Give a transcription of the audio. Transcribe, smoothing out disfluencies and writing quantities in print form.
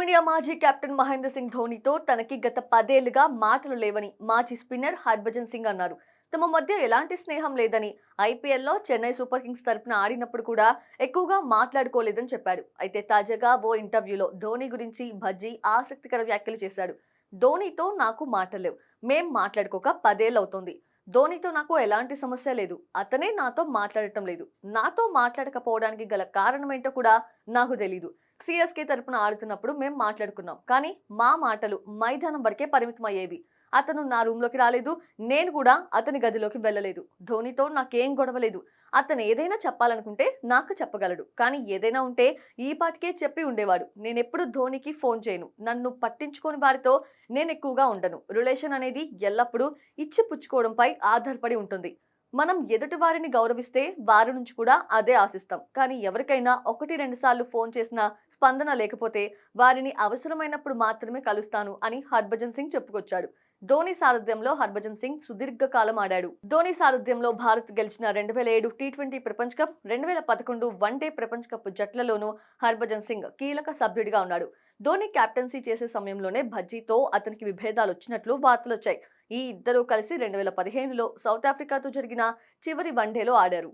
Team India మాజీ captain Mahindra Singh ధోనీతో తనకి గత 10 ఏళ్లుగా మాటలు లేవని మాజీ స్పిన్నర్ హర్భజన్ సింగ్ అన్నారు. తమ మధ్య ఎలాంటి స్నేహం లేదని, ఐపీఎల్లో చెన్నై సూపర్ కింగ్స్ తరపున ఆడినప్పుడు కూడా ఎక్కువగా మాట్లాడుకోలేదని చెప్పాడు. అయితే తాజాగా ఓ ఇంటర్వ్యూలో ధోనీ గురించి భజ్జీ ఆసక్తికర వ్యాఖ్యలు చేశాడు. ధోనీతో నాకు మాటలేవు. మేం మాట్లాడుకోక 10 ఏళ్లవుతోంది. ధోనీతో నాకు ఎలాంటి సమస్య లేదు. అతనే నాతో మాట్లాడటం లేదు. నాతో మాట్లాడకపోవడానికి గల కారణమేంటో కూడా నాకు తెలీదు. సిఎస్కే తరపున ఆడుతున్నప్పుడు మేం మాట్లాడుకున్నాం. కానీ మా మాటలు మైదానం వరకే పరిమితమయ్యేవి. అతను నా రూమ్‌లోకి రాలేదు. నేను కూడా అతని గదిలోకి వెళ్ళలేదు. ధోనీతో నాకేం గొడవ లేదు. అతను ఏదైనా చెప్పాలనుకుంటే నాకు చెప్పగలడు. కానీ ఏదైనా ఉంటే ఈ పాటికే చెప్పి ఉండేవాడు. నేనెప్పుడు ధోనీకి ఫోన్ చేయను. నన్ను పట్టించుకోని వారితో నేనెక్కువగా ఉండను. రిలేషన్ అనేది ఎల్లప్పుడూ ఇచ్చి పుచ్చుకోవడంపై ఆధారపడి ఉంటుంది. మనం ఎదుటి వారిని గౌరవిస్తే వారి నుంచి కూడా అదే ఆశిస్తాం. కానీ ఎవరికైనా 1, 2 సార్లు ఫోన్ చేసినా స్పందన లేకపోతే వారిని అవసరమైనప్పుడు మాత్రమే కలుస్తాను అని హర్భజన్ సింగ్ చెప్పుకొచ్చాడు. ధోనీ సారథ్యంలో హర్భజన్ సింగ్ సుదీర్ఘ కాలం ఆడాడు. ధోనీ సారథ్యంలో భారత్ గెలిచిన 2007 టీ20 ప్రపంచ కప్, 2011 వన్డే ప్రపంచ కప్ జట్లలోనూ హర్భజన్ సింగ్ కీలక సభ్యుడిగా ఉన్నాడు. ధోనీ కెప్టెన్సీ చేసే సమయంలోనే భజ్జీతో అతనికి విభేదాలు వచ్చినట్లు వార్తలొచ్చాయి. ఈ ఇద్దరూ కలిసి 2015లో సౌత్ ఆఫ్రికాతో జరిగిన చివరి వన్డేలో ఆడారు.